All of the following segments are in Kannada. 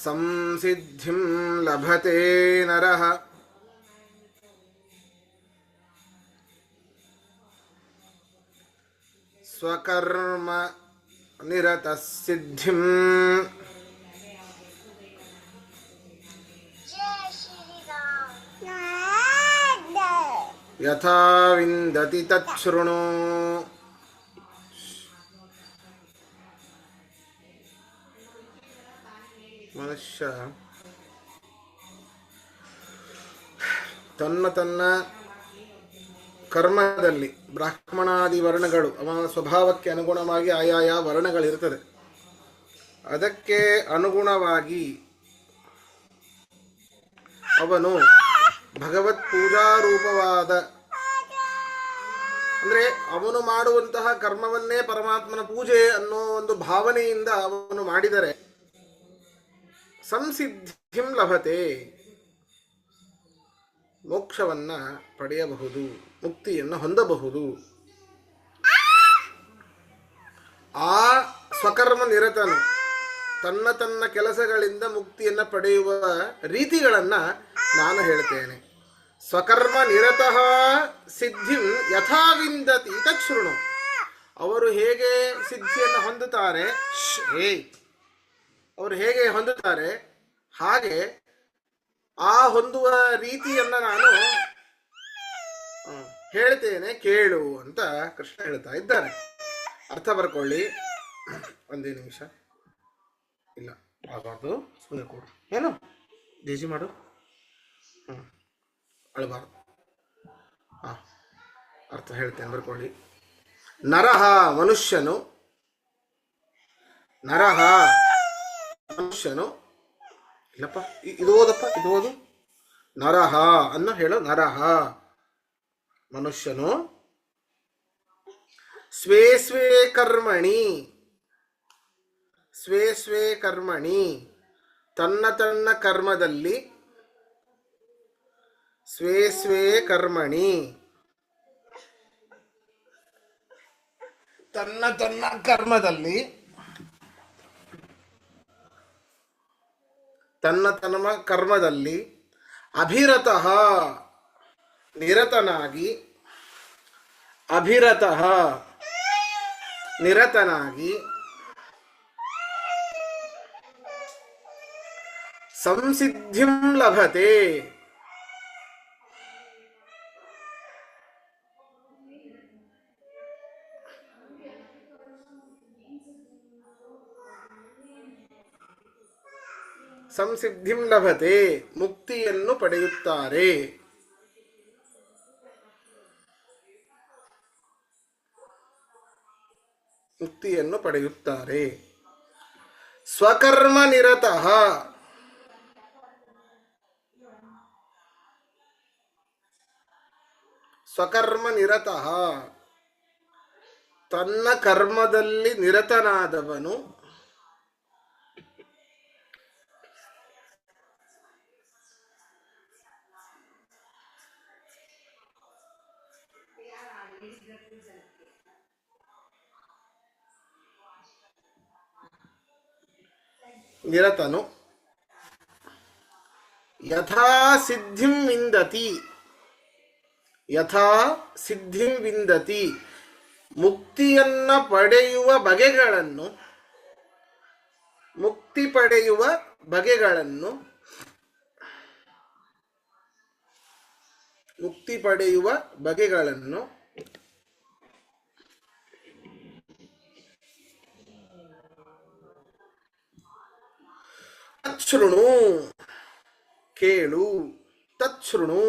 ಸಂಸಿದ್ಧಿಂ ಲಭತೆ ನರಃ ಸ್ವಕರ್ಮ ನಿರತಃ ಸಿದ್ಧಿಂ ಯಥಾ ವಿಂದತಿ ತಚ್ಛೃಣು. ಮನುಷ್ಯ ತನ್ನ ಕರ್ಮದಲ್ಲಿ ಬ್ರಾಹ್ಮಣಾದಿ ವರ್ಣಗಳು ಅವನ ಸ್ವಭಾವಕ್ಕೆ ಅನುಗುಣವಾಗಿ ಆಯಾಯ ವರ್ಣಗಳಿರ್ತದೆ. ಅದಕ್ಕೆ ಅನುಗುಣವಾಗಿ ಅವನು ಭಗವತ್ ಪೂಜಾರೂಪವಾದ ಅಂದರೆ ಅವನು ಮಾಡುವಂತಹ ಕರ್ಮವನ್ನೇ ಪರಮಾತ್ಮನ ಪೂಜೆ ಅನ್ನೋ ಒಂದು ಭಾವನೆಯಿಂದ ಅವನು ಮಾಡಿದರೆ ಸಂಸಿದ್ಧಿಂ ಲಭತೆ, ಮೋಕ್ಷವನ್ನ ಪಡೆಯಬಹುದು, ಮುಕ್ತಿಯನ್ನು ಹೊಂದಬಹುದು. ಆ ಸ್ವಕರ್ಮ ನಿರತನು ತನ್ನ ಕೆಲಸಗಳಿಂದ ಮುಕ್ತಿಯನ್ನು ಪಡೆಯುವ ರೀತಿಗಳನ್ನು ನಾನು ಹೇಳ್ತೇನೆ. ಸ್ವಕರ್ಮ ನಿರತಃ ಸಿದ್ಧಿಂ ಯಥಾವಿಂದತಿ ತಚ್ಛೃಣು. ಅವರು ಹೇಗೆ ಸಿದ್ಧಿಯನ್ನು ಹೊಂದುತ್ತಾರೆ, ಅವರು ಹೇಗೆ ಹೊಂದುತ್ತಾರೆ ಹಾಗೆ ಆ ಹೊಂದುವ ರೀತಿಯನ್ನು ನಾನು ಹೇಳ್ತೇನೆ ಕೇಳು ಅಂತ ಕೃಷ್ಣ ಹೇಳ್ತಾ ಇದ್ದಾರೆ. ಅರ್ಥ ಬರ್ಕೊಳ್ಳಿ. ಒಂದೇ ನಿಮಿಷ. ಇಲ್ಲ ಆಗಬಾರ್ದು, ಸುಮ್ಮನೆ ಕೊಡು. ಏನು ಜೇಜಿ ಮಾಡು, ಅಳಬಾರ್ದು. ಅರ್ಥ ಹೇಳ್ತೇನೆ, ಬರ್ಕೊಳ್ಳಿ. ನರಹ ಮನುಷ್ಯನು, ನರಹ ಮನುಷ್ಯನು, ಇಲ್ಲಪ್ಪ ಇದು ಓದಪ್ಪ, ಇದು ಓದು. ನರಹ ಅನ್ನ ಹೇಳು. ನರಹ ಮನುಷ್ಯನು ಸ್ವೇ ಸ್ವೇ ಕರ್ಮಣಿ, ಸ್ವೇ ಸ್ವೇ ಕರ್ಮಣಿ ತನ್ನ ಕರ್ಮದಲ್ಲಿ, ಸ್ವೇ ಸ್ವೇ ಕರ್ಮಣಿ ತನ್ನ ಕರ್ಮದಲ್ಲಿ, ತನ್ನ ಕರ್ಮದಲ್ಲಿ ಅಭಿರತಃ ನಿರತನಾಗಿ, ಅಭಿರತಃ ನಿರತನಾಗಿ ಸಂಸಿದ್ಧಿಂ ಲಭತೆ, ಸಂಸಿದ್ಧಿಂ ಲಭತೆ ಮುಕ್ತಿಯನ್ನು ಪಡೆಯುತ್ತಾರೆ. ಮುಕ್ತಿಯನ್ನು ಪಡೆಯುತ್ತಾರೆ. ಸ್ವಕರ್ಮ ನಿರತಃ, ಸ್ವಕರ್ಮ ನಿರತಃ ತನ್ನ ಕರ್ಮದಲ್ಲಿ ನಿರತನಾದವನು ನಿರತನು ಯಥಾ ಸಿದ್ಧಿಂ ವಿಂದತಿ, ಯಥಾ ಸಿದ್ಧಿಂ ವಿಂದತಿ ಮುಕ್ತಿಯನ್ನ ಪಡೆಯುವ ಬಗೆಗಳನ್ನು, ಮುಕ್ತಿ ಪಡೆಯುವ ಬಗೆಗಳನ್ನು, ಮುಕ್ತಿ ಪಡೆಯುವ ಬಗೆಗಳನ್ನು ತಚ್ಛೃಣು ಕೇಳು, ತಚ್ಛೃಣು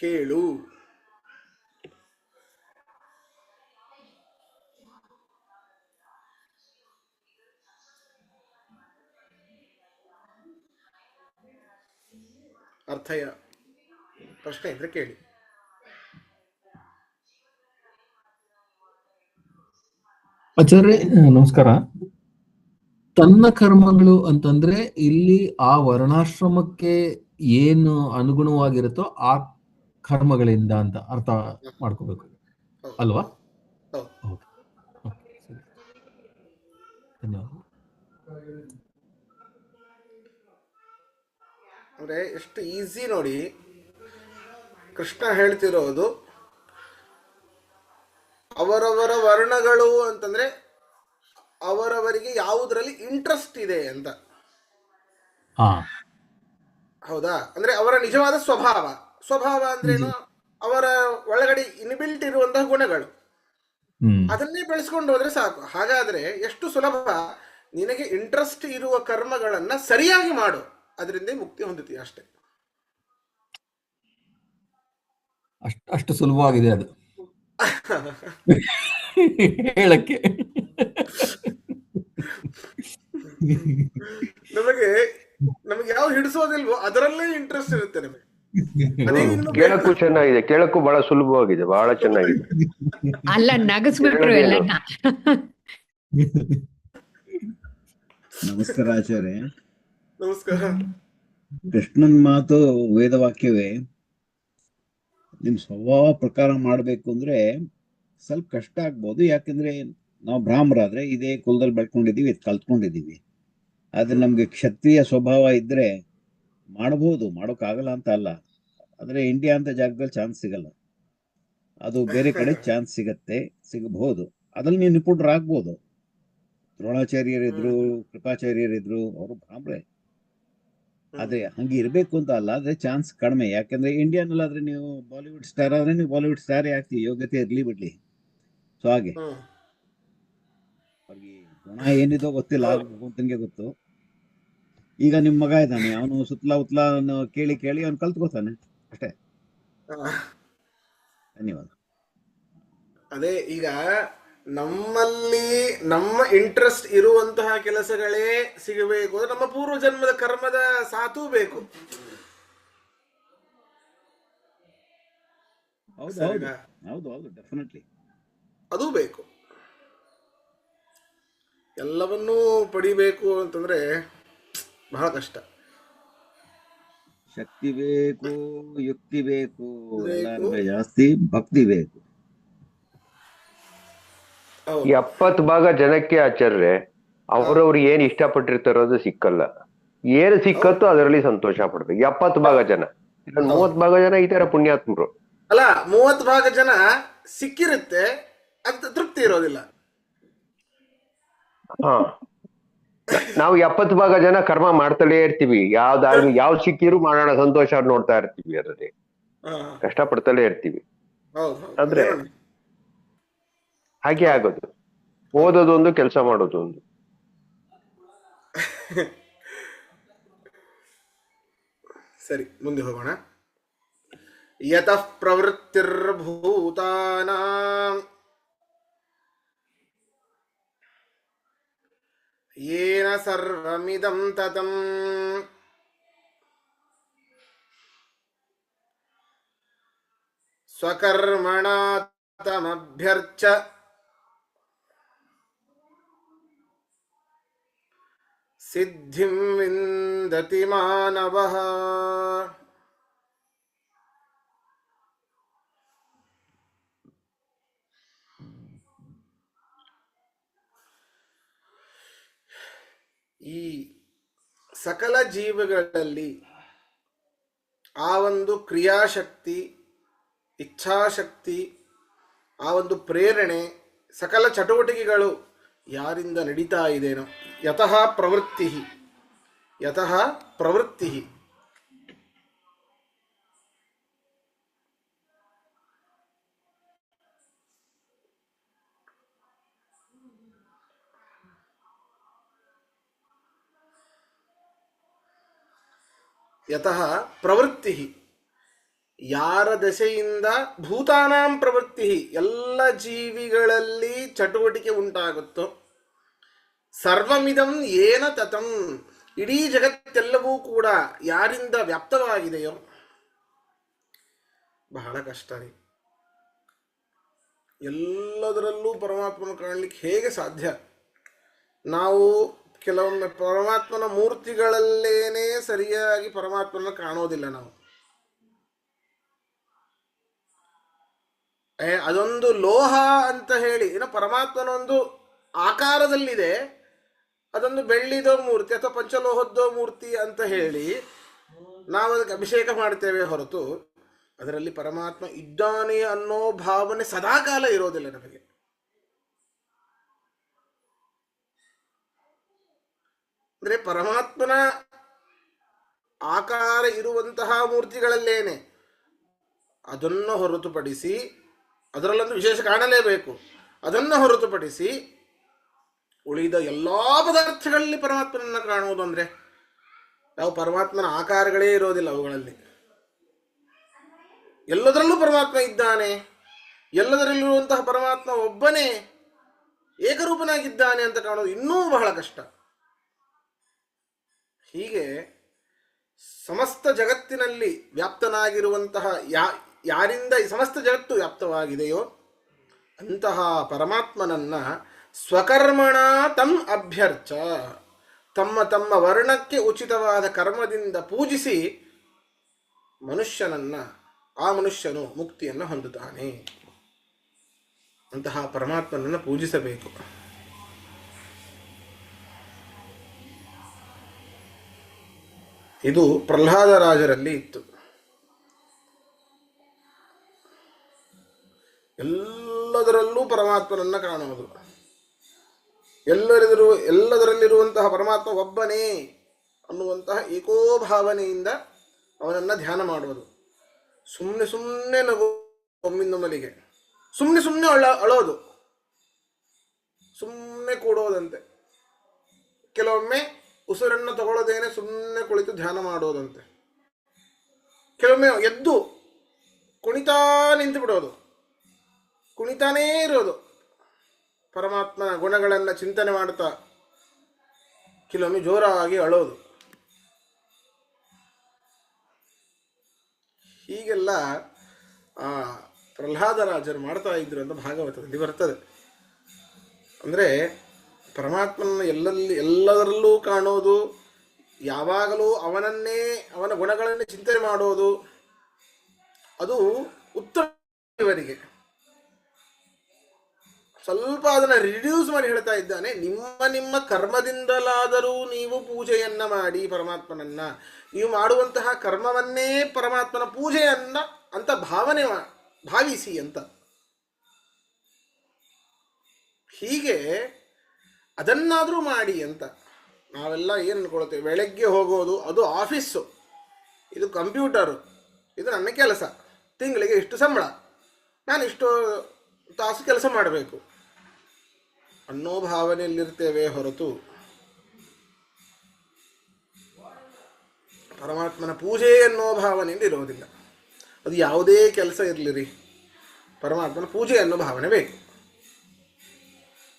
ಕೇಳು. ಅರ್ಥಯ ಪ್ರಶ್ನೆ ಇದ್ರೆ ಕೇಳಿ. ಆಚಾರ್ಯ ನಮಸ್ಕಾರ. ತನ್ನ ಕರ್ಮಗಳು ಅಂತಂದ್ರೆ ಇಲ್ಲಿ ಆ ವರ್ಣಾಶ್ರಮಕ್ಕೆ ಏನು ಅನುಗುಣವಾಗಿರುತ್ತೋ ಆ ಕರ್ಮಗಳಿಂದ ಅಂತ ಅರ್ಥ ಮಾಡ್ಕೋಬೇಕು ಅಲ್ವಾ? ಹೌದು. ಧನ್ಯವಾದ. ಅಂದರೆ ಎಷ್ಟು ಈಸಿ ನೋಡಿ. ಕೃಷ್ಣ ಹೇಳ್ತಿರೋದು ಅವರವರ ವರ್ಣಗಳು ಅಂತಂದ್ರೆ ಅವರವರಿಗೆ ಯಾವುದರಲ್ಲಿ ಇಂಟ್ರೆಸ್ಟ್ ಇದೆ ಅಂತ. ಹಾ ಹೌದಾ? ಅಂದ್ರೆ ಅವರ ನಿಜವಾದ ಸ್ವಭಾವ. ಸ್ವಭಾವ ಅಂದ್ರೇನು? ಅವರ ಒಳಗಡೆ ಇನ್ಬಿಲ್ಟ್ ಇರುವಂತಹ ಗುಣಗಳು. ಹ್ಮ್ ಅದನ್ನೇ ಬೆಳೆಸ್ಕೊಂಡು ಹೋದ್ರೆ ಸಾಕು. ಹಾಗಾದ್ರೆ ಎಷ್ಟು ಸುಲಭ. ನಿನಗೆ ಇಂಟ್ರೆಸ್ಟ್ ಇರುವ ಕರ್ಮಗಳನ್ನ ಸರಿಯಾಗಿ ಮಾಡು, ಅದರಿಂದ ಮುಕ್ತಿ ಹೊಂದುತ್ತೀಯ ಅಷ್ಟೇ. ಅಷ್ಟು ಸುಲಭವಾಗಿದೆ ಅದು ಹೇಳಕ್ಕೆ. ನಮಗೆ ನಮಗೆ ಯಾವ ಹಿಡಿಸೋದಿಲ್ವೋ ಅದರಲ್ಲೇ ಇಂಟ್ರೆಸ್ಟ್ ಇರುತ್ತೆ ನಮಗೆ. ಅದೇ ಇನ್ನು ಕೇಳಕ್ಕೂ ಚೆನ್ನಾಗಿದೆ, ಕೇಳಕ್ಕೂ ಬಹಳ ಸುಲಭವಾಗಿದೆ, ಬಹಳ ಚೆನ್ನಾಗಿದೆ. ಅಲ್ಲ, ನಗಸ್ಬಿಟ್ರು ಎಲ್ಲನ್ನ. ನಮಸ್ಕಾರ ಆಚಾರ್ಯ. ನಮಸ್ಕಾರ. ಕೃಷ್ಣನ್ ಮಾತು ವೇದವಾಕ್ಯವೇ. ನಿಮ್ ಸ್ವಭಾವ ಪ್ರಕಾರ ಮಾಡ್ಬೇಕು ಅಂದ್ರೆ ಸ್ವಲ್ಪ ಕಷ್ಟ ಆಗ್ಬೋದು. ಯಾಕಂದ್ರೆ ನಾವು ಬ್ರಾಹ್ಮರಾದ್ರೆ ಇದೇ ಕುಲದಲ್ಲಿ ಬೆಳ್ಕೊಂಡಿದೀವಿ, ಇದು ಕಲ್ತ್ಕೊಂಡಿದೀವಿ. ಆದ್ರೆ ನಮ್ಗೆ ಕ್ಷತ್ರಿಯ ಸ್ವಭಾವ ಇದ್ರೆ ಮಾಡಬಹುದು, ಮಾಡೋಕ್ಕಾಗಲ್ಲ ಅಂತ ಅಲ್ಲ. ಆದ್ರೆ ಇಂಡಿಯಾ ಅಂತ ಜಾಗದಲ್ಲಿ ಚಾನ್ಸ್ ಸಿಗಲ್ಲ. ಅದು ಬೇರೆ ಕಡೆ ಚಾನ್ಸ್ ಸಿಗಬಹುದು. ಅದ್ರಲ್ಲಿ ನೀವು ನಿಪುಣರಾಗ್ಬೋದು. ದ್ರೋಣಾಚಾರ್ಯರಿದ್ರು, ಕೃಪಾಚಾರ್ಯರಿದ್ರು, ಅವರು ಬ್ರಾಹ್ಮರೇ. ಆದ್ರೆ ಹಂಗೆ ಇರ್ಬೇಕು ಅಂತ ಅಲ್ಲ, ಆದ್ರೆ ಚಾನ್ಸ್ ಕಡಿಮೆ. ಯಾಕಂದ್ರೆ ಇಂಡಿಯನ್ ಅಲ್ಲಾದ್ರೆ ನೀವು ಬಾಲಿವುಡ್ ಸ್ಟಾರ್ ಆದ್ರೆ ನೀವು ಬಾಲಿವುಡ್ ಸ್ಟಾರೇ ಆಗ್ತೀವಿ, ಯೋಗ್ಯತೆ ಇರ್ಲಿ ಬಿಡ್ಲಿ. ಸೊ ಹಾಗೆ ಅವ್ರಿಗೆ ಗುಣ ಏನಿದೋ ಗೊತ್ತಿಲ್ಲ, ಭಗವಂತನಿಗೆ ಗೊತ್ತು. ಈಗ ನಿಮ್ ಮಗ ಇದ್ದಾನೆ, ಅವನು ಸುತ್ತಲ ಉತ್ಲ ಕೇಳಿ ಕೇಳಿ ಅವ್ನು ಕಲ್ತ್ಕೋತಾನೆ ಅಷ್ಟೇ. ಧನ್ಯವಾದ. ಅದೇ ಈಗ ನಮ್ಮಲ್ಲಿ ನಮ್ಮ ಇಂಟ್ರೆಸ್ಟ್ ಇರುವಂತಹ ಕೆಲಸಗಳೇ ಸಿಗಬೇಕು ಅಂದ್ರೆ ನಮ್ಮ ಪೂರ್ವ ಜನ್ಮದ ಕರ್ಮದ ಸಾಥೂ ಬೇಕು. ಹೌದು ಡೆಫಿನೆಟ್ಲಿ ಅದು ಬೇಕು. ಎಲ್ಲವನ್ನೂ ಪಡಿಬೇಕು ಅಂತಂದ್ರೆ ಬಹಳ ಕಷ್ಟ. ಶಕ್ತಿ ಬೇಕು, ಯುಕ್ತಿ ಬೇಕು, ಜಾಸ್ತಿ ಭಕ್ತಿ ಬೇಕು. 70 ಭಾಗ ಜನಕ್ಕೆ ಆಚಾರ್ಯ ಅವ್ರವ್ರು ಏನ್ ಇಷ್ಟಪಟ್ಟಿರ್ತಾರೋ ಅದು ಸಿಕ್ಕಲ್ಲ. ಏನು ಸಿಕ್ಕತ್ತೋ ಅದರಲ್ಲಿ ಸಂತೋಷ ಪಡ್ಬೇಕು 70 ಭಾಗ ಜನ. 30 ಭಾಗ ಜನ ಈ ತರ ಪುಣ್ಯಾತ್ಮರು ಅಲ್ಲ. 30 ಭಾಗ ಜನ ಸಿಕ್ಕಿರುತ್ತೆ, ಅದು ತೃಪ್ತಿ ಇರೋದಿಲ್ಲ. ಹಾ, ನಾವು 70 ಭಾಗ ಜನ ಕರ್ಮ ಮಾಡ್ತಲೇ ಇರ್ತೀವಿ. ಯಾವ್ ಸಿಕ್ಕಿರು ಮಾಡೋಣ ಸಂತೋಷ ನೋಡ್ತಾ ಇರ್ತೀವಿ, ಅದರಲ್ಲಿ ಕಷ್ಟ ಪಡ್ತಲೇ ಇರ್ತೀವಿ. ಅಂದ್ರೆ ಹಾಗೆ ಆಗೋದು. ಓದೋದು ಒಂದು, ಕೆಲಸ ಮಾಡೋದು ಒಂದು. ಸರಿ, ಮುಂದೆ ಹೋಗೋಣ. ಯತಃ ಪ್ರವೃತ್ತಿರ್ಭೂತಾನಾಂ ಯೇನ ಸರ್ವಮಿದಂ ತತಂ ಸ್ವಕರ್ಮಣಾ ತಮಭ್ಯರ್ಚ ಸಿದ್ಧಿಂ ವಿಂದತಿ ಮಾನವಃ. ಈ ಸಕಲ ಜೀವಗಳಲ್ಲಿ ಆ ಒಂದು ಕ್ರಿಯಾಶಕ್ತಿ, ಇಚ್ಛಾಶಕ್ತಿ, ಆ ಒಂದು ಪ್ರೇರಣೆ, ಸಕಲ ಚಟುವಟಿಕೆಗಳು ಯಾರಿಂದ ನಡೀತಾ ಇದೆನೋ, ಯತಃ ಪ್ರವೃತ್ತಿ, ಯತಃ ಪ್ರವೃತ್ತಿ. ಯತಃ ಪ್ರವೃತ್ತಿ, ಯಾರ ದಶೆಯಿಂದ ಭೂತಾನಾಂ ಪ್ರವೃತ್ತಿ, ಎಲ್ಲ ಜೀವಿಗಳಲ್ಲಿ ಚಟುವಟಿಕೆ ಉಂಟಾಗುತ್ತೋ, ಸರ್ವಮಿದಂ ಏನ ತತಂ, ಇಡೀ ಜಗತ್ತೆಲ್ಲವೂ ಕೂಡ ಯಾರಿಂದ ವ್ಯಾಪ್ತವಾಗಿದೆಯೋ. ಬಹಳ ಕಷ್ಟ ರೀ. ಎಲ್ಲದರಲ್ಲೂ ಪರಮಾತ್ಮನ ಕಾಣಲಿಕ್ಕೆ ಹೇಗೆ ಸಾಧ್ಯ? ನಾವು ಕೆಲವೊಮ್ಮೆ ಪರಮಾತ್ಮನ ಮೂರ್ತಿಗಳಲ್ಲೇನೆ ಸರಿಯಾಗಿ ಪರಮಾತ್ಮನ ಕಾಣೋದಿಲ್ಲ ನಾವು. ಅದೊಂದು ಲೋಹ ಅಂತ ಹೇಳಿ, ಏನೋ ಪರಮಾತ್ಮನೊಂದು ಆಕಾರದಲ್ಲಿದೆ, ಅದೊಂದು ಬೆಳ್ಳಿದೋ ಮೂರ್ತಿ ಅಥವಾ ಪಂಚಲೋಹದ್ದೋ ಮೂರ್ತಿ ಅಂತ ಹೇಳಿ ನಾವು ಅದಕ್ಕೆ ಅಭಿಷೇಕ ಮಾಡ್ತೇವೆ ಹೊರತು ಅದರಲ್ಲಿ ಪರಮಾತ್ಮ ಇದ್ದಾನೆ ಅನ್ನೋ ಭಾವನೆ ಸದಾಕಾಲ ಇರೋದಿಲ್ಲ ನಮಗೆ. ಅಂದರೆ ಪರಮಾತ್ಮನ ಆಕಾರ ಇರುವಂತಹ ಮೂರ್ತಿಗಳಲ್ಲೇನೆ, ಅದನ್ನು ಹೊರತುಪಡಿಸಿ, ಅದರಲ್ಲೊಂದು ವಿಶೇಷ ಕಾಣಲೇಬೇಕು, ಅದನ್ನು ಹೊರತುಪಡಿಸಿ ಉಳಿದ ಎಲ್ಲ ಪದಾರ್ಥಗಳಲ್ಲಿ ಪರಮಾತ್ಮನನ್ನು ಕಾಣುವುದು ಅಂದರೆ ಯಾವ ಪರಮಾತ್ಮನ ಆಕಾರಗಳೇ ಇರೋದಿಲ್ಲ ಅವುಗಳಲ್ಲಿ. ಎಲ್ಲದರಲ್ಲೂ ಪರಮಾತ್ಮ ಇದ್ದಾನೆ, ಎಲ್ಲದರಲ್ಲಿರುವಂತಹ ಪರಮಾತ್ಮ ಒಬ್ಬನೇ ಏಕರೂಪನಾಗಿದ್ದಾನೆ ಅಂತ ಕಾಣೋದು ಇನ್ನೂ ಬಹಳ ಕಷ್ಟ. ಹೀಗೆ ಸಮಸ್ತ ಜಗತ್ತಿನಲ್ಲಿ ವ್ಯಾಪ್ತನಾಗಿರುವಂತಹ ಯಾರಿಂದ ಈ ಸಮಸ್ತ ಜಗತ್ತು ವ್ಯಾಪ್ತವಾಗಿದೆಯೋ ಅಂತಹ ಪರಮಾತ್ಮನನ್ನ ಸ್ವಕರ್ಮಣ ತಂ ಅಭ್ಯರ್ಚ, ತಮ್ಮ ತಮ್ಮ ವರ್ಣಕ್ಕೆ ಉಚಿತವಾದ ಕರ್ಮದಿಂದ ಪೂಜಿಸಿ ಆ ಮನುಷ್ಯನು ಮುಕ್ತಿಯನ್ನು ಹೊಂದುತ್ತಾನೆ. ಅಂತಹ ಪರಮಾತ್ಮನನ್ನು ಪೂಜಿಸಬೇಕು. ಇದು ಪ್ರಹ್ಲಾದರಾಜರಲ್ಲಿ ಇತ್ತು. ಎಲ್ಲದರಲ್ಲೂ ಪರಮಾತ್ಮನನ್ನು ಕಾಣುವುದು, ಎಲ್ಲದರಲ್ಲಿರುವಂತಹ ಪರಮಾತ್ಮ ಒಬ್ಬನೇ ಅನ್ನುವಂತಹ ಏಕೋಭಾವನೆಯಿಂದ ಅವನನ್ನು ಧ್ಯಾನ ಮಾಡುವುದು. ಸುಮ್ಮನೆ ಸುಮ್ಮನೆ ನಗು ಒಮ್ಮಿಂದೊಮ್ಮಲಿಗೆ, ಸುಮ್ಮನೆ ಸುಮ್ಮನೆ ಅಳೋದು, ಸುಮ್ಮನೆ ಕೂಡೋದಂತೆ, ಕೆಲವೊಮ್ಮೆ ಉಸಿರನ್ನು ತಗೊಳ್ಳೋದೇನೆ ಸುಮ್ಮನೆ ಕುಳಿತು ಧ್ಯಾನ ಮಾಡೋದಂತೆ, ಕೆಲವೊಮ್ಮೆ ಎದ್ದು ಕುಣಿತಾ ನಿಂತು ಬಿಡೋದು, ಕುಣಿತಾನೇ ಇರೋದು, ಪರಮಾತ್ಮನ ಗುಣಗಳನ್ನು ಚಿಂತನೆ ಮಾಡ್ತಾ ಕೆಲವೊಮ್ಮೆ ಜೋರಾಗಿ ಅಳೋದು. ಹೀಗೆಲ್ಲ ಪ್ರಹ್ಲಾದರಾಜರು ಮಾಡ್ತಾ ಇದ್ರು ಅಂತ ಭಾಗವತದಲ್ಲಿ ಬರ್ತದೆ. ಅಂದರೆ ಪರಮಾತ್ಮನ ಎಲ್ಲದರಲ್ಲೂ ಕಾಣೋದು, ಯಾವಾಗಲೂ ಅವನ ಗುಣಗಳನ್ನೇ ಚಿಂತನೆ ಮಾಡೋದು, ಅದು ಉತ್ತಮ. ಇವರಿಗೆ ಸ್ವಲ್ಪ ಅದನ್ನು ರಿಡ್ಯೂಸ್ ಮಾಡಿ ಹೇಳ್ತಾ ಇದ್ದಾನೆ. ನಿಮ್ಮ ಕರ್ಮದಿಂದಲಾದರೂ ನೀವು ಪೂಜೆಯನ್ನ ಮಾಡಿ ಪರಮಾತ್ಮನನ್ನ, ನೀವು ಮಾಡುವಂತಹ ಕರ್ಮವನ್ನೇ ಪರಮಾತ್ಮನ ಪೂಜೆಯನ್ನ ಅಂತ ಭಾವಿಸಿ ಅಂತ. ಹೀಗೆ ಅದನ್ನಾದರೂ ಮಾಡಿ ಅಂತ. ನಾವೆಲ್ಲ ಏನು ಅನ್ಕೊಳ್ತೇವೆ, ಬೆಳಗ್ಗೆ ಹೋಗೋದು ಅದು ಆಫೀಸು, ಇದು ಕಂಪ್ಯೂಟರು, ಇದು ನನ್ನ ಕೆಲಸ, ತಿಂಗಳಿಗೆ ಇಷ್ಟು ಸಂಬಳ, ನಾನು ಇಷ್ಟು ತಾಸು ಕೆಲಸ ಮಾಡಬೇಕು ಅನ್ನೋ ಭಾವನೆಯಲ್ಲಿರ್ತೇವೆ ಹೊರತು ಪರಮಾತ್ಮನ ಪೂಜೆ ಅನ್ನೋ ಭಾವನೆಯಲ್ಲಿ ಇರೋದಿಲ್ಲ. ಅದು ಯಾವುದೇ ಕೆಲಸ ಇರಲಿರಿ, ಪರಮಾತ್ಮನ ಪೂಜೆ ಅನ್ನೋ ಭಾವನೆ ಬೇಕು.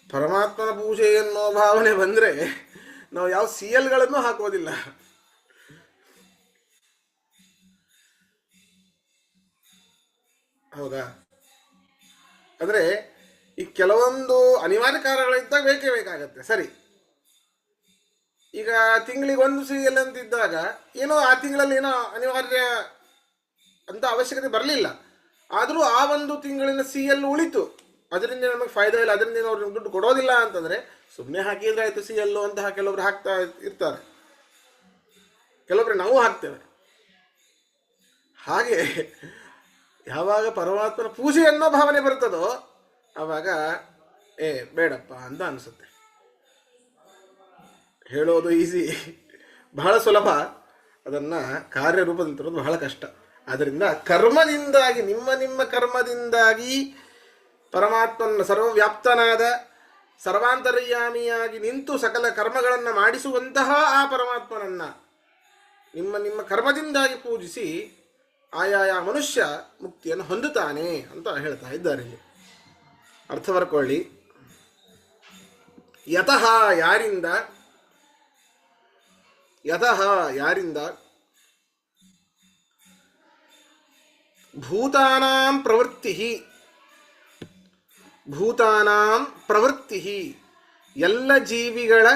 ಪರಮಾತ್ಮನ ಪೂಜೆ ಅನ್ನೋ ಭಾವನೆ ಬಂದರೆ ನಾವು ಯಾವ CLಗಳನ್ನು ಹಾಕೋದಿಲ್ಲ. ಹೌದಾ? ಅಂದರೆ ಈ ಕೆಲವೊಂದು ಅನಿವಾರ್ಯ ಕಾರಣಗಳಿದ್ದಾಗ ಬೇಕೇ ಬೇಕಾಗತ್ತೆ, ಸರಿ. ಈಗ ತಿಂಗಳಿಗೆ ಒಂದು CL ಅಂತಿದ್ದಾಗ ಏನೋ ಆ ತಿಂಗಳಲ್ಲಿ ಏನೋ ಅನಿವಾರ್ಯ ಅಂತ ಅವಶ್ಯಕತೆ ಬರಲಿಲ್ಲ, ಆದರೂ ಆ ಒಂದು ತಿಂಗಳಿನ CL ಉಳಿತು, ಅದರಿಂದ ನಮಗೆ ಫಾಯ್ದಾ ಇಲ್ಲ, ಅದರಿಂದ ಅವ್ರು ದುಡ್ಡು ಕೊಡೋದಿಲ್ಲ ಅಂತಂದರೆ ಸುಮ್ಮನೆ ಹಾಕಿದ್ರೆ ಆಯಿತು CL ಅಂತಹ ಕೆಲವೊಬ್ರು ಹಾಕ್ತಾ ಇರ್ತಾರೆ, ಕೆಲವೊಬ್ರು ನಾವು ಹಾಕ್ತೇವೆ. ಹಾಗೆ ಯಾವಾಗ ಪರಮಾತ್ಮನ ಪೂಜೆ ಅನ್ನೋ ಭಾವನೆ ಬರ್ತದೋ ಆವಾಗ ಬೇಡಪ್ಪ ಅಂತ ಅನಿಸುತ್ತೆ. ಹೇಳೋದು ಈಸಿ, ಬಹಳ ಸುಲಭ, ಅದನ್ನು ಕಾರ್ಯರೂಪದಲ್ಲಿ ತರೋದು ಬಹಳ ಕಷ್ಟ. ಆದ್ದರಿಂದ ಕರ್ಮದಿಂದಾಗಿ, ನಿಮ್ಮ ಕರ್ಮದಿಂದಾಗಿ ಪರಮಾತ್ಮನ ಸರ್ವವ್ಯಾಪ್ತನಾದ ಸರ್ವಾಂತರ್ಯಾಮಿಯಾಗಿ ನಿಂತು ಸಕಲ ಕರ್ಮಗಳನ್ನು ಮಾಡಿಸುವಂತಹ ಆ ಪರಮಾತ್ಮನನ್ನು ನಿಮ್ಮ ಕರ್ಮದಿಂದಾಗಿ ಪೂಜಿಸಿ ಆಯಾಯ ಮನುಷ್ಯ ಮುಕ್ತಿಯನ್ನು ಹೊಂದುತ್ತಾನೆ ಅಂತ ಹೇಳ್ತಾ ಇದ್ದಾರೆ. ಇಲ್ಲಿ ಅರ್ಥ ಬರ್ಕೊಳ್ಳಿ. ಯತಃ ಯಾರಿಂದ ಭೂತಾನಾಂ ಪ್ರವೃತ್ತಿ ಎಲ್ಲ ಜೀವಿಗಳ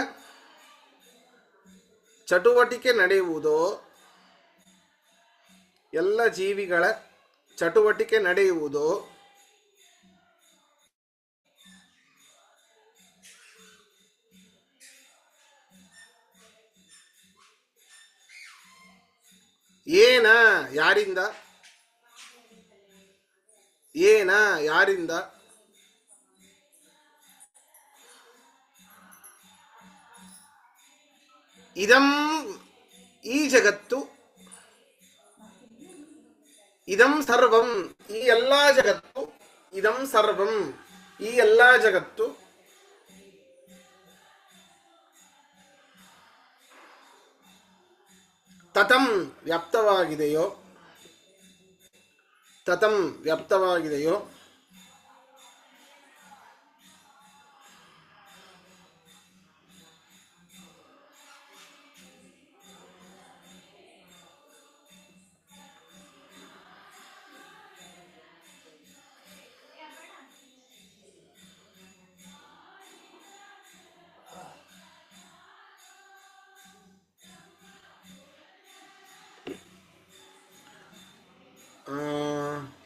ಚಟುವಟಿಕೆ ನಡೆಯುವುದೋ ಏನ ಯಾರಿಂದ, ಏನ ಯಾರಿಂದ, ಇದಂ ಈ ಜಗತ್ತು, ಇದಂ ಸರ್ವಂ ಈ ಎಲ್ಲ ಜಗತ್ತು, ಇದಂ ಸರ್ವಂ ಈ ಎಲ್ಲ ಜಗತ್ತು, ತತಂ ವ್ಯಾಪ್ತವಾಗಿದೆಯೋ, ತತಂ ವ್ಯಾಪ್ತವಾಗಿದೆಯೋ,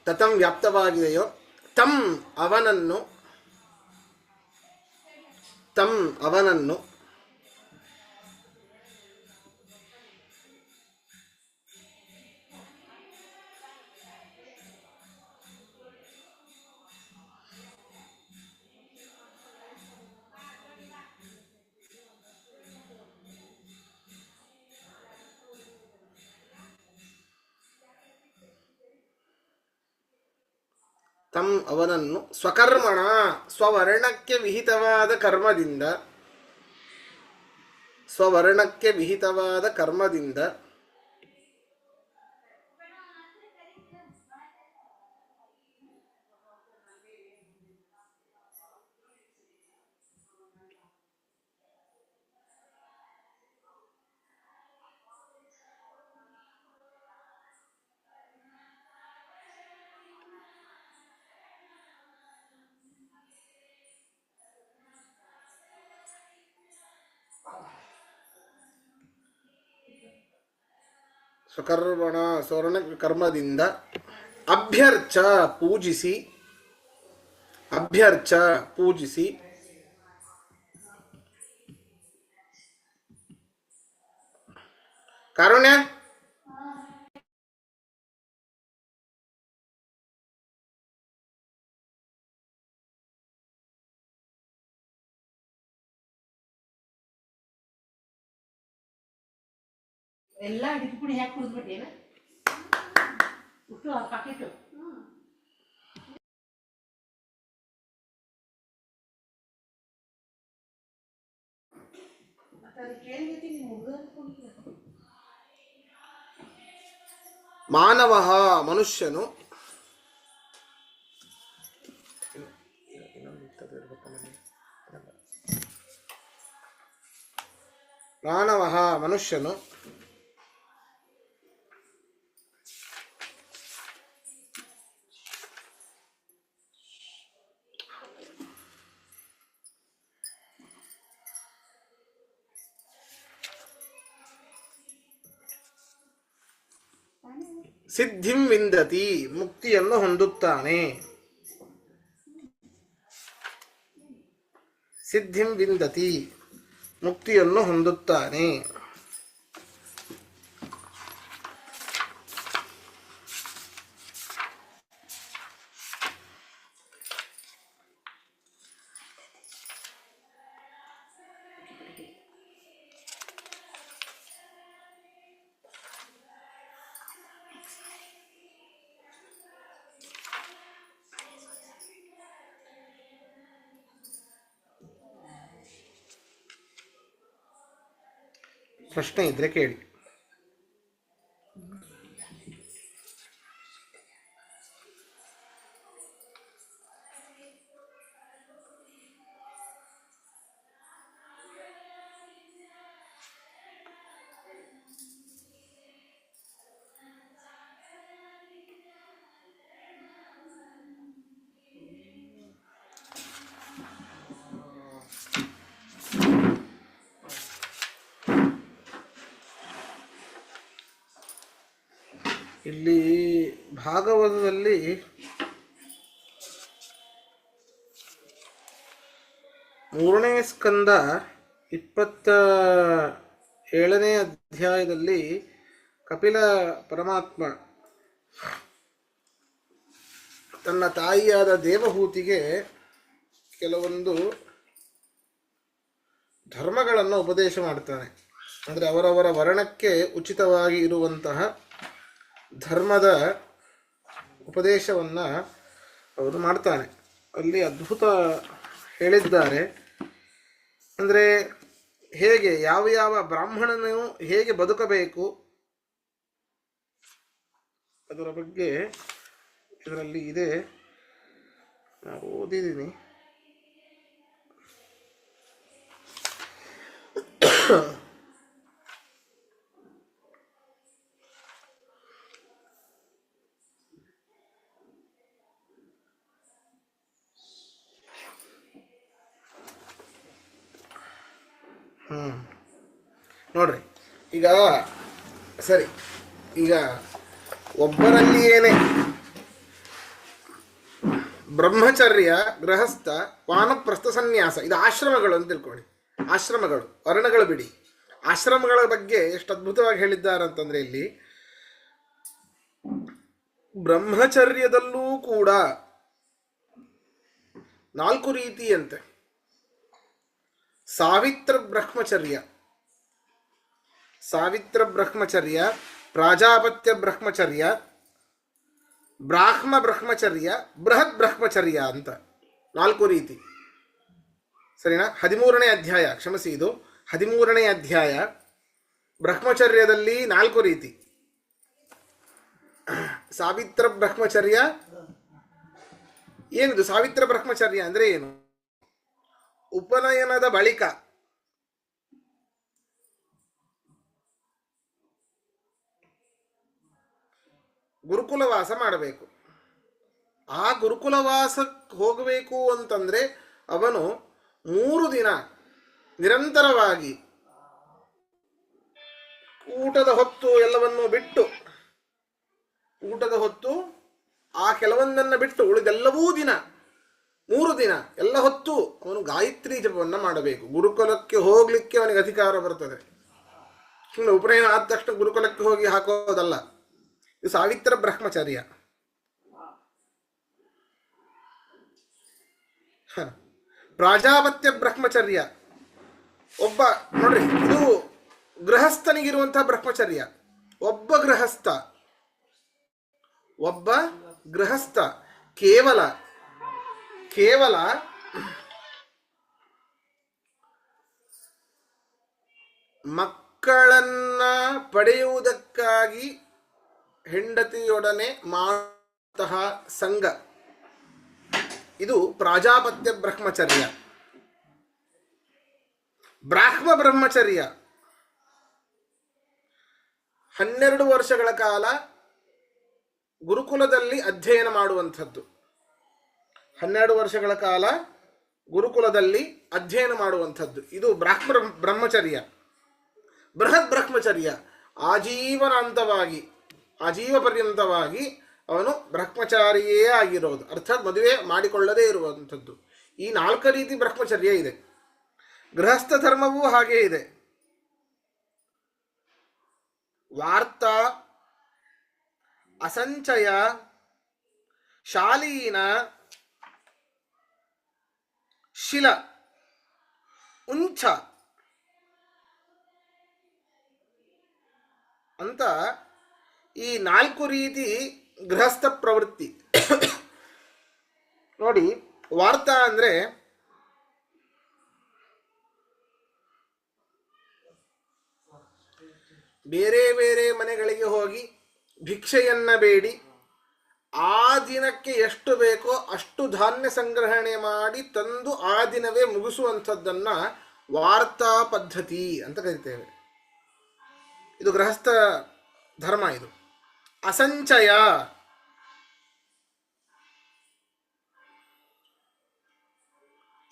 ತತಂ ವ್ಯಾಪ್ತವಾಗಿದೆಯೋ, ತಂ ಅವನನ್ನು, ತಂ ಅವನನ್ನು, ತಂ ಅವನನ್ನು ಸ್ವಕರ್ಮಣ ಸ್ವವರ್ಣಕ್ಕೆ ವಿಹಿತವಾದ ಕರ್ಮದಿಂದ, ಸ್ವವರ್ಣಕ್ಕೆ ವಿಹಿತವಾದ ಕರ್ಮದಿಂದ, ಸ್ವಕರ್ಮಣ ಸ್ವರ್ಣ ಕರ್ಮದಿಂದ ಅಭ್ಯರ್ಚ ಪೂಜಿಸಿ, ಅಭ್ಯರ್ಚ ಪೂಜಿಸಿ, ಕಾರುಣ್ಯ ಎಲ್ಲ ಅಡಿಗೆ ಪುಡಿ ಹಾಕಿ ಕುಡಿದ್ಬಿಟ್ಟೇನ ಉಟ್ಟು ಪಾಕೆಟ್ ಮಾನವ ಮನುಷ್ಯನು, ಮಾನವ ಮನುಷ್ಯನು ಸಿದ್ಧಿಂ ವಿಂದತಿ ಮುಕ್ತಿಯನ್ನು ಹೊಂದುತ್ತಾನೆ, ಸಿದ್ಧಿಂ ವಿಂದತಿ ಮುಕ್ತಿಯನ್ನು ಹೊಂದುತ್ತಾನೆ. ಪ್ರಶ್ನೆ ಇದ್ರೆ ಕೇಳಿ. ಇಲ್ಲಿ ಭಾಗವತದಲ್ಲಿ ಮೂರನೇ ಸ್ಕಂದ 27ನೇ ಅಧ್ಯಾಯದಲ್ಲಿ ಕಪಿಲ ಪರಮಾತ್ಮ ತನ್ನ ತಾಯಿಯಾದ ದೇವಹೂತಿಗೆ ಕೆಲವೊಂದು ಧರ್ಮಗಳನ್ನು ಉಪದೇಶ ಮಾಡ್ತಾನೆ. ಅಂದರೆ ಅವರವರ ವರ್ಣಕ್ಕೆ ಉಚಿತವಾಗಿ ಇರುವಂತಹ ಧರ್ಮದ ಉಪದೇಶವನ್ನು ಅವರು ಮಾಡ್ತಾನೆ. ಅಲ್ಲಿ ಅದ್ಭುತ ಹೇಳಿದ್ದಾರೆ. ಅಂದರೆ ಹೇಗೆ ಯಾವ ಯಾವ ಬ್ರಾಹ್ಮಣನು ಹೇಗೆ ಬದುಕಬೇಕು ಅದರ ಬಗ್ಗೆ ಇದರಲ್ಲಿ ಇದೆ. ನಾನು ಓದಿದ್ದೀನಿ. ನೋಡ್ರಿ, ಈಗ ಸರಿ, ಈಗ ಒಬ್ಬರಲ್ಲಿಯೇನೆ ಬ್ರಹ್ಮಚರ್ಯ, ಗೃಹಸ್ಥ, ವಾನಪ್ರಸ್ಥ, ಸನ್ಯಾಸ, ಇದು ಆಶ್ರಮಗಳು ಅಂತ ತಿಳ್ಕೊಳ್ಳಿ. ಆಶ್ರಮಗಳು, ವರ್ಣಗಳು ಬಿಡಿ, ಆಶ್ರಮಗಳ ಬಗ್ಗೆ ಎಷ್ಟು ಅದ್ಭುತವಾಗಿ ಹೇಳಿದ್ದಾರೆ ಅಂತಂದ್ರೆ ಇಲ್ಲಿ ಬ್ರಹ್ಮಚರ್ಯದಲ್ಲೂ ಕೂಡ 4 ರೀತಿಯಂತೆ. ಸಾವಿತ್ರ ಬ್ರಹ್ಮಚರ್ಯ, ಸಾವಿತ್ರ ಬ್ರಹ್ಮಚರ್ಯ, ಪ್ರಾಜಾಪತ್ಯ ಬ್ರಹ್ಮಚರ್ಯ, ಬ್ರಾಹ್ಮ ಬ್ರಹ್ಮಚರ್ಯ, ಬೃಹತ್ ಬ್ರಹ್ಮಚರ್ಯ ಅಂತ 4 ರೀತಿ. ಸರಿನಾ? 13ನೇ ಅಧ್ಯಾಯ, ಕ್ಷಮಿಸಿ, ಇದು 13ನೇ ಅಧ್ಯಾಯ. ಬ್ರಹ್ಮಚರ್ಯದಲ್ಲಿ 4 ರೀತಿ. ಸಾವಿತ್ರ ಬ್ರಹ್ಮಚರ್ಯ ಏನಿದು? ಸಾವಿತ್ರ ಬ್ರಹ್ಮಚರ್ಯ ಅಂದ್ರೆ ಏನು? ಉಪನಯನದ ಬಳಿಕ ಗುರುಕುಲವಾಸ ಮಾಡಬೇಕು. ಆ ಗುರುಕುಲವಾಸಕ್ಕೆ ಹೋಗಬೇಕು ಅಂತಂದ್ರೆ ಅವನು 3 ದಿನ ನಿರಂತರವಾಗಿ ಊಟದ ಹೊತ್ತು ಎಲ್ಲವನ್ನೂ ಬಿಟ್ಟು, ಊಟದ ಹೊತ್ತು ಆ ಕೆಲವೊಂದನ್ನು ಬಿಟ್ಟು ಉಳಿದೆಲ್ಲವೂ ದಿನ 3 ದಿನ ಎಲ್ಲ ಹೊತ್ತು ಅವನು ಗಾಯತ್ರಿ ಜಪವನ್ನು ಮಾಡಬೇಕು. ಗುರುಕುಲಕ್ಕೆ ಹೋಗ್ಲಿಕ್ಕೆ ಅವನಿಗೆ ಅಧಿಕಾರ ಬರ್ತದೆ. ಸುಮ್ಮನೆ ಉಪನಯನ ಆದ ತಕ್ಷಣ ಗುರುಕುಲಕ್ಕೆ ಹೋಗಿ ಹಾಕೋದಲ್ಲ. ಇದು ಸಾವಿತ್ರ ಬ್ರಹ್ಮಚರ್ಯ. ಪ್ರಾಜಾಪತ್ಯ ಬ್ರಹ್ಮಚರ್ಯ, ಒಬ್ಬ ನೋಡ್ರಿ, ಇದು ಗೃಹಸ್ಥನಿಗಿರುವಂತಹ ಬ್ರಹ್ಮಚರ್ಯ. ಒಬ್ಬ ಗೃಹಸ್ಥ ಕೇವಲ ಮಕ್ಕಳನ್ನ ಪಡೆಯುವುದಕ್ಕಾಗಿ ಹೆಂಡತಿಯೊಡನೆ ಮಾಡುವಂತಹ ಸಂಘ, ಇದು ಪ್ರಾಜಾಪತ್ಯ ಬ್ರಹ್ಮಚರ್ಯ. ಬ್ರಾಹ್ಮ ಬ್ರಹ್ಮಚರ್ಯ 12 ವರ್ಷಗಳ ಕಾಲ ಗುರುಕುಲದಲ್ಲಿ ಅಧ್ಯಯನ ಮಾಡುವಂಥದ್ದು. 12 ವರ್ಷಗಳ ಕಾಲ ಗುರುಕುಲದಲ್ಲಿ ಅಧ್ಯಯನ ಮಾಡುವಂಥದ್ದು, ಇದು ಬ್ರಾಹ್ಮ ಬ್ರಹ್ಮಚರ್ಯ. ಬೃಹತ್ ಬ್ರಹ್ಮಚರ್ಯ ಆಜೀವ ಪರ್ಯಂತವಾಗಿ ಅವನು ಬ್ರಹ್ಮಚಾರಿಯೇ ಆಗಿರೋದು, ಅರ್ಥಾತ್ ಮದುವೆ ಮಾಡಿಕೊಳ್ಳದೇ ಇರುವಂಥದ್ದು. ಈ 4 ರೀತಿ ಬ್ರಹ್ಮಚರ್ಯ ಇದೆ. ಗೃಹಸ್ಥ ಧರ್ಮವೂ ಹಾಗೇ ಇದೆ. ವಾರ್ತ, ಅಸಂಚಯ, ಶಾಲೀನ, ಶಿಲ, ಉಂಚ ಅಂತ ಈ 4 ರೀತಿ ಗೃಹಸ್ಥ ಪ್ರವೃತ್ತಿ. ನೋಡಿ, ವಾರ್ತಾ ಅಂದ್ರೆ ಬೇರೆ ಬೇರೆ ಮನೆಗಳಿಗೆ ಹೋಗಿ ಭಿಕ್ಷೆಯನ್ನ ಬೇಡಿ ಆ ದಿನಕ್ಕೆ ಎಷ್ಟು ಬೇಕೋ ಅಷ್ಟು ಧಾನ್ಯ ಸಂಗ್ರಹಣೆ ಮಾಡಿ ತಂದು ಆ ದಿನವೇ ಮುಗಿಸುವಂಥದ್ದನ್ನ ವಾರ್ತಾ ಪದ್ಧತಿ ಅಂತ ಕರಿತೇವೆ. ಇದು ಗೃಹಸ್ಥ ಧರ್ಮ. ಇದು ಅಸಂಚಯ,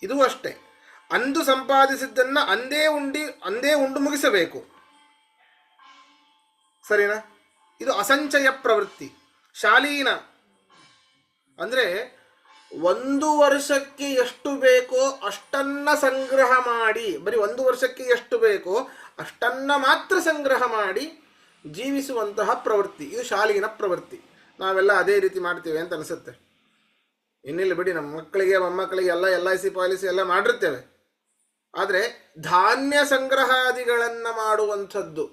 ಇದು ಅಷ್ಟೇ. ಅಂದು ಸಂಪಾದಿಸಿದ್ದನ್ನ ಅಂದೇ ಉಂಡು ಮುಗಿಸಬೇಕು. ಸರಿನಾ? ಇದು ಅಸಂಚಯ ಪ್ರವೃತ್ತಿ. ಶಾಲೀನ ಅಂದ್ರೆ 1 ವರ್ಷಕ್ಕೆ ಎಷ್ಟು ಬೇಕೋ ಅಷ್ಟನ್ನ ಸಂಗ್ರಹ ಮಾಡಿ, ಬರೀ 1 ವರ್ಷಕ್ಕೆ ಎಷ್ಟು ಬೇಕೋ ಅಷ್ಟನ್ನ ಮಾತ್ರ ಸಂಗ್ರಹ ಮಾಡಿ ಜೀವಿಸುವಂತಹ ಪ್ರವೃತ್ತಿ. ಇದು ಶಾಲೀನ ಪ್ರವೃತ್ತಿ. ನಾವೆಲ್ಲ ಅದೇ ರೀತಿ ಮಾಡ್ತೇವೆ ಅಂತ ಅನಿಸುತ್ತೆ. ಇನ್ನಿಲ್ಲ ಬಿಡಿ, ನಮ್ಮ ಮಕ್ಕಳಿಗೆ ಮೊಮ್ಮಕ್ಕಳಿಗೆ ಎಲ್ಲ LIC ಪಾಲಿಸಿ ಎಲ್ಲ ಮಾಡಿರ್ತೇವೆ. ಆದರೆ ಧಾನ್ಯ ಸಂಗ್ರಹಾದಿಗಳನ್ನು ಮಾಡುವಂಥದ್ದು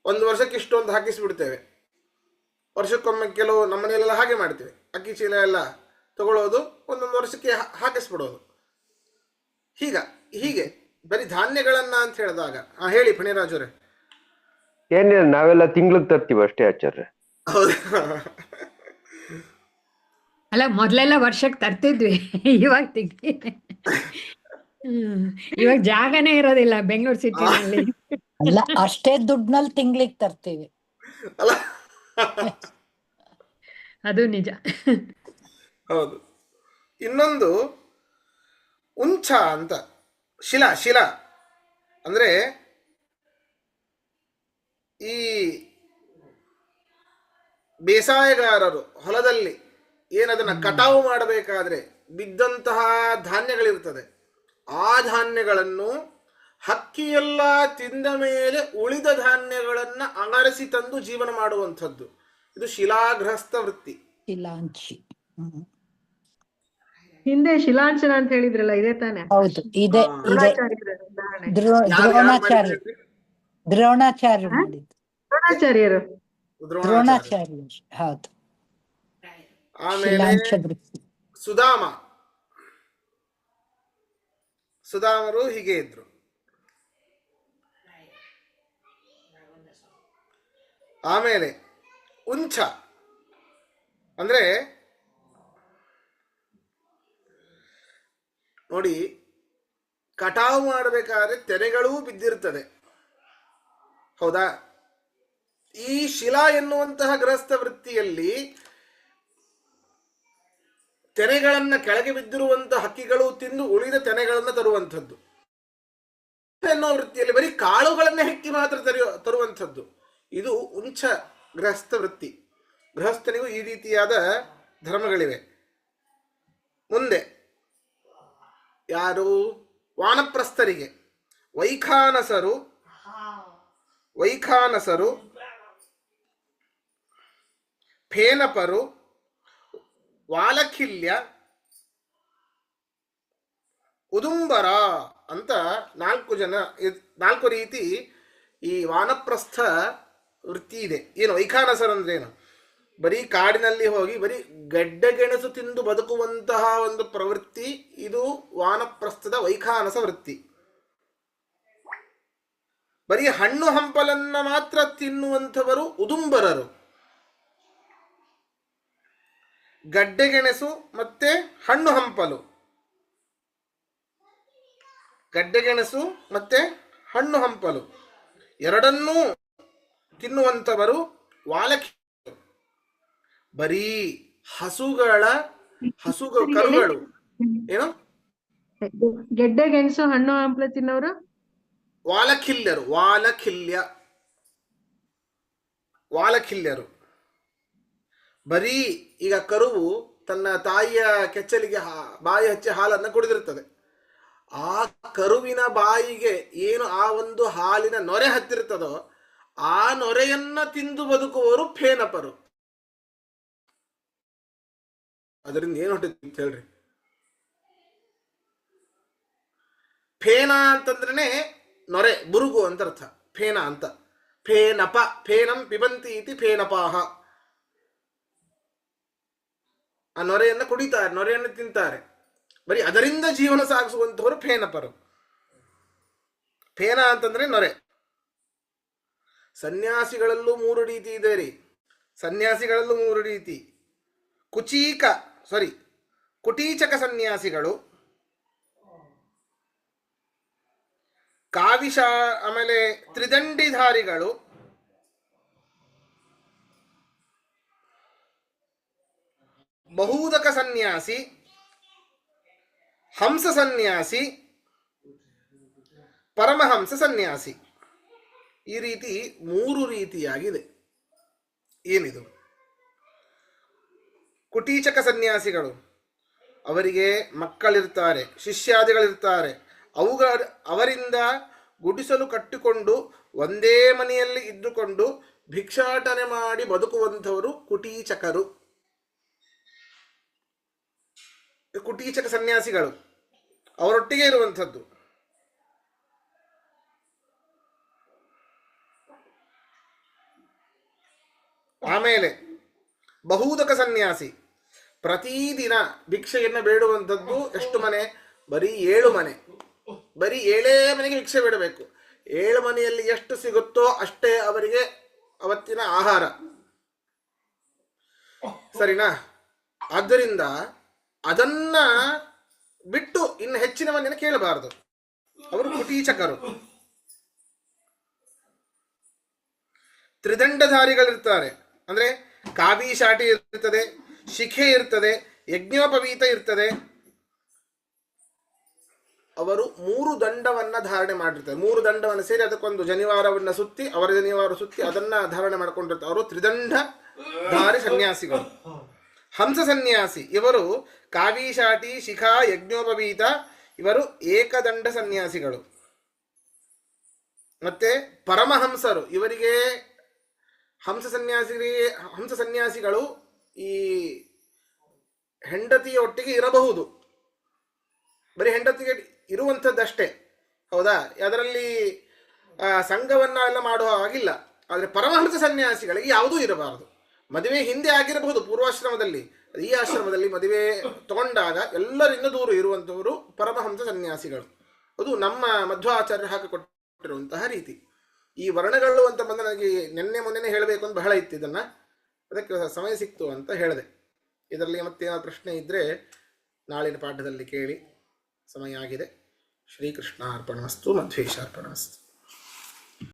ಒಂದು ವರ್ಷಕ್ಕೆ ಇಷ್ಟೊಂದು ಹಾಕಿಸಿಬಿಡ್ತೇವೆ. ವರ್ಷಕ್ಕೊಮ್ಮೆ ಕೆಲವು ನಮ್ಮ ಮನೆಯಲ್ಲೆಲ್ಲ ಹಾಗೆ ಮಾಡ್ತೇವೆ. ಅಕ್ಕಿ ಚೀಲ ಎಲ್ಲ ತಗೊಳ್ಳೋದು, ಒಂದೊಂದು ವರ್ಷಕ್ಕೆ ಹಾಕಿಸ್ಬಿಡೋದು. ಹೀಗೆ ಬರೀ ಧಾನ್ಯಗಳನ್ನ ಅಂತ ಹೇಳಿದಾಗ ಹೇಳಿ ಫಣಿರಾಜರೇ. ಏನಿಲ್ಲ, ನಾವೆಲ್ಲ ತಿಂಗ್ಳಿಗೆ ತರ್ತೀವಿ ಅಷ್ಟೇ ಆಚಾರ್ಯ. ಹೌದಾ? ಅಲ್ಲ, ಮೊದ್ಲೆಲ್ಲ ವರ್ಷಕ್ಕೆ ತರ್ತಿದ್ವಿ, ಇವಾಗ ತಿಂಗಿ. ಇವಾಗ ಜಾಗನೇ ಇರೋದಿಲ್ಲ ಬೆಂಗಳೂರು ಸಿಟಿನಲ್ಲಿ. ಅಲ್ಲ, ಅಷ್ಟೇ ದುಡ್ಡಿನಲ್ಲಿ ತಿಂಗ್ಳಿಗೆ ತರ್ತೀವಿ. ಅಲ್ಲ, ಅದು ನಿಜ. ಹೌದು. ಇನ್ನೊಂದು ಉಂಚ ಅಂತ, ಶಿಲಾ ಅಂದ್ರೆ ಈ ಬೇಸಾಯಗಾರರು ಹೊಲದಲ್ಲಿ ಏನದನ್ನ ಕಟಾವು ಮಾಡಬೇಕಾದ್ರೆ ಬಿದ್ದಂತಹ ಧಾನ್ಯಗಳಿರ್ತದೆ, ಆ ಧಾನ್ಯಗಳನ್ನು ಹಕ್ಕಿಯೆಲ್ಲ ತಿಂದ ಮೇಲೆ ಉಳಿದ ಧಾನ್ಯಗಳನ್ನ ಅಗರಿಸಿ ತಂದು ಜೀವನ ಮಾಡುವಂಥದ್ದು. ಇದು ಶಿಲಾಗೃಹಸ್ಥ ವೃತ್ತಿ. ಶಿಲಾಂಚಿ. ಹಿಂದೆ ಶಿಲಾಂಚನ ಅಂತ ಹೇಳಿದ್ರಲ್ಲ, ಇದೇ ತಾನೆ? ಹೌದು, ಇದೆ. ದ್ರೋಣಾಚಾರ್ಯ ಮಾಡಿದ್ದು. ದ್ರೋಣಾಚಾರ್ಯರು. ದ್ರೋಣಾಚಾರ್ಯ, ಹೌದು. ಆಮೇಲೆ ಶಿಲಾಂಚ ವೃತ್ತಿ. ಸುಧಾಮರು ಹೀಗೆ ಇದ್ರು. ಆಮೇಲೆ ಉಂಚ ಅಂದ್ರೆ ನೋಡಿ, ಕಟಾವು ಮಾಡಬೇಕಾದ್ರೆ ತೆನೆಗಳೂ ಬಿದ್ದಿರ್ತದೆ, ಹೌದಾ? ಈ ಶಿಲಾ ಎನ್ನುವಂತಹ ಗೃಹಸ್ಥ ವೃತ್ತಿಯಲ್ಲಿ ತೆನೆಗಳನ್ನ ಕೆಳಗೆ ಬಿದ್ದಿರುವಂತಹ ಹಕ್ಕಿಗಳು ತಿಂದು ಉಳಿದ ತೆನೆಗಳನ್ನ ತರುವಂಥದ್ದು. ಎನ್ನುವ ವೃತ್ತಿಯಲ್ಲಿ ಬರೀ ಕಾಳುಗಳನ್ನೇ ಹೆಕ್ಕಿ ಮಾತ್ರ ತರುವಂಥದ್ದು. ಇದು ಉಂಚ ಗೃಹಸ್ಥ ವೃತ್ತಿ. ಗೃಹಸ್ಥನಿಗೂ ಈ ರೀತಿಯಾದ ಧರ್ಮಗಳಿವೆ. ಮುಂದೆ ಯಾರು? ವಾನಪ್ರಸ್ಥರಿಗೆ ವೈಖಾನಸರು, ಫೇನಪರು, ವಾಲಖಿಲ್ಯ, ಉದುಂಬರ ಅಂತ 4 ರೀತಿ ಈ ವಾನಪ್ರಸ್ಥ ವೃತ್ತಿ ಇದೆ. ಏನು ವೈಖಾನಸರು ಅಂದ್ರೆ ಏನು? ಬರೀ ಕಾಡಿನಲ್ಲಿ ಹೋಗಿ ಬರೀ ಗಡ್ಡೆಗೆಣಸು ತಿಂದು ಬದುಕುವಂತಹ ಒಂದು ಪ್ರವೃತ್ತಿ. ಇದು ವಾನಪ್ರಸ್ಥದ ವೈಖಾನಸ ವೃತ್ತಿ. ಬರೀ ಹಣ್ಣು ಹಂಪಲನ್ನ ಮಾತ್ರ ತಿನ್ನುವಂಥವರು ಉದುಂಬರರು. ಗಡ್ಡೆಗೆಣಸು ಮತ್ತೆ ಹಣ್ಣು ಹಂಪಲು, ಎರಡನ್ನೂ ತಿನ್ನುವಂಥವರು ವಾಲಖಿ. ಬರೀ ಕರುಗಳು ಏನು ಗೆಡ್ಡೆ ಗೆಣಸು ಹಣ್ಣು ಹಂಪಲ ತಿನ್ನೋರು ವಾಲಖಿಲ್ಯರು. ಬರೀ ಈಗ ಕರುವು ತನ್ನ ತಾಯಿಯ ಕೆಚ್ಚಲಿಗೆ ಬಾಯಿ ಹಚ್ಚಿ ಹಾಲನ್ನು ಕುಡಿದಿರ್ತದೆ. ಆ ಕರುವಿನ ಬಾಯಿಗೆ ಏನು ಆ ಒಂದು ಹಾಲಿನ ನೊರೆ ಹತ್ತಿರ್ತದೋ ಆ ನೊರೆಯನ್ನ ತಿಂದು ಬದುಕುವವರು ಫೇನಪರು. ಅದರಿಂದ ಏನು ಹೊಟ್ಟಿತ್ತು ಹೇಳ್ರಿ? ಫೇನ ಅಂತಂದ್ರೇನೆ ನೊರೆ, ಬುರುಗು ಅಂತ ಅರ್ಥ. ಫೇನ ಅಂತ, ಫೇನಪ, ಫೇನಂ ಪಿಬಂತಿ ಇತಿ ಫೇನಪಾಹ. ಆ ನೊರೆಯನ್ನು ಕುಡಿತಾರೆ, ನೊರೆಯನ್ನು ತಿಂತಾರೆ. ಬರೀ ಅದರಿಂದ ಜೀವನ ಸಾಗಿಸುವಂತವರು ಫೇನಪರು. ಫೇನ ಅಂತಂದ್ರೆ ನೊರೆ. ಸನ್ಯಾಸಿಗಳಲ್ಲೂ 3 ರೀತಿ ಇದೆ ರೀ. ಸನ್ಯಾಸಿಗಳಲ್ಲೂ 3 ರೀತಿ. ಕುಟೀಚಕ ಸನ್ಯಾಸಿಗಳು, ಆಮೇಲೆ ತ್ರಿದಂಡಿಧಾರಿಗಳು, ಬಹುದಕ ಸನ್ಯಾಸಿ, ಹಂಸ ಸನ್ಯಾಸಿ, ಪರಮಹಂಸ ಸನ್ಯಾಸಿ. ಈ ರೀತಿ 3 ರೀತಿಯಾಗಿದೆ. ಏನಿದು? ಕುಟೀಚಕ ಸನ್ಯಾಸಿಗಳು, ಅವರಿಗೆ ಮಕ್ಕಳಿರ್ತಾರೆ, ಶಿಷ್ಯಾದಿಗಳಿರ್ತಾರೆ. ಅವರಿಂದ ಗುಡಿಸಲು ಕಟ್ಟಿಕೊಂಡು ಒಂದೇ ಮನೆಯಲ್ಲಿ ಇದ್ದುಕೊಂಡು ಭಿಕ್ಷಾಟನೆ ಮಾಡಿ ಬದುಕುವಂಥವರು ಕುಟೀಚಕರು. ಕುಟೀಚಕ ಸನ್ಯಾಸಿಗಳು ಅವರೊಟ್ಟಿಗೆ ಇರುವಂಥದ್ದು. ಆಮೇಲೆ ಬಹುದಕ ಸನ್ಯಾಸಿ ಪ್ರತಿದಿನ ಭಿಕ್ಷೆಯನ್ನು ಬೇಡುವಂಥದ್ದು. ಎಷ್ಟು ಮನೆ? ಬರೀ 7 ಮನೆ. ಬರೀ 7 ಮನೆಗೆ ಭಿಕ್ಷೆ ಬೇಡಬೇಕು. 7 ಮನೆಯಲ್ಲಿ ಎಷ್ಟು ಸಿಗುತ್ತೋ ಅಷ್ಟೇ ಅವರಿಗೆ ಅವತ್ತಿನ ಆಹಾರ. ಸರಿನಾ? ಆದ್ದರಿಂದ ಅದನ್ನ ಬಿಟ್ಟು ಇನ್ನು ಹೆಚ್ಚಿನ ಮನೆಯನ್ನು ಕೇಳಬಾರದು. ಅವರು ಕುಟೀಚಕರು. ತ್ರಿದಂಡಧಾರಿಗಳಿರ್ತಾರೆ. ಅಂದ್ರೆ ಕಾವಿ ಶಾಟಿ ಇರ್ತದೆ, ಶಿಖೆ ಇರ್ತದೆ, ಯಜ್ಞೋಪವೀತ ಇರ್ತದೆ. ಅವರು 3 ದಂಡವನ್ನ ಧಾರಣೆ ಮಾಡಿರ್ತಾರೆ. 3 ದಂಡವನ್ನು ಸೇರಿ ಅದಕ್ಕೊಂದು ಜನಿವಾರವನ್ನ ಸುತ್ತಿ, ಅವರ ಜನಿವಾರ ಸುತ್ತಿ ಅದನ್ನ ಧಾರಣೆ ಮಾಡ್ಕೊಂಡಿರ್ತಾರೆ. ಅವರು ತ್ರಿದಂಡಧಾರಿ ಸನ್ಯಾಸಿಗಳು. ಹಂಸ ಸನ್ಯಾಸಿ ಇವರು ಕಾವಿ ಶಾಟಿ, ಶಿಖಾ, ಯಜ್ಞೋಪವೀತ, ಇವರು ಏಕದಂಡ ಸನ್ಯಾಸಿಗಳು. ಮತ್ತೆ ಪರಮಹಂಸರು ಇವರಿಗೆ ಹಂಸ ಸನ್ಯಾಸಿಗಳು ಈ ಹೆಂಡತಿಯ ಒಟ್ಟಿಗೆ ಇರಬಹುದು, ಬರೀ ಹೆಂಡತಿಗೆ ಇರುವಂಥದ್ದಷ್ಟೇ, ಹೌದಾ? ಅದರಲ್ಲಿ ಸಂಘವನ್ನ ಎಲ್ಲ ಮಾಡುವ ಹಾಗಿಲ್ಲ. ಆದರೆ ಪರಮಹಂಸ ಸನ್ಯಾಸಿಗಳಿಗೆ ಯಾವುದೂ ಇರಬಾರದು. ಮದುವೆ ಹಿಂದೆ ಆಗಿರಬಹುದು ಪೂರ್ವಾಶ್ರಮದಲ್ಲಿ, ಈ ಆಶ್ರಮದಲ್ಲಿ ಮದುವೆ ತಗೊಂಡಾಗ ಎಲ್ಲರಿಂದ ದೂರ ಇರುವಂಥವರು ಪರಮಹಂಸ ಸನ್ಯಾಸಿಗಳು. ಅದು ನಮ್ಮ ಮಧ್ವಾಚಾರ್ಯರು ಹಾಕಿಕೊಟ್ಟಿರುವಂತಹ ರೀತಿ. ಈ ವರ್ಣಗಳು ಅಂತ ಬಂದ ನನಗೆ ಮೊನ್ನೆ ಹೇಳಬೇಕು ಅಂತ ಬಹಳ ಇತ್ತು. ಇದನ್ನು ಅದಕ್ಕೆ ಸಮಯ ಸಿಕ್ತು ಅಂತ ಹೇಳಿದೆ. ಇದರಲ್ಲಿ ಮತ್ತೇನಾದ್ರು ಪ್ರಶ್ನೆ ಇದ್ದರೆ ನಾಳಿನ ಪಾಠದಲ್ಲಿ ಕೇಳಿ. ಸಮಯ ಆಗಿದೆ. ಶ್ರೀಕೃಷ್ಣ ಅರ್ಪಣಮಸ್ತು, ಮಧ್ವೇಶ ಅರ್ಪಣಮಸ್ತು.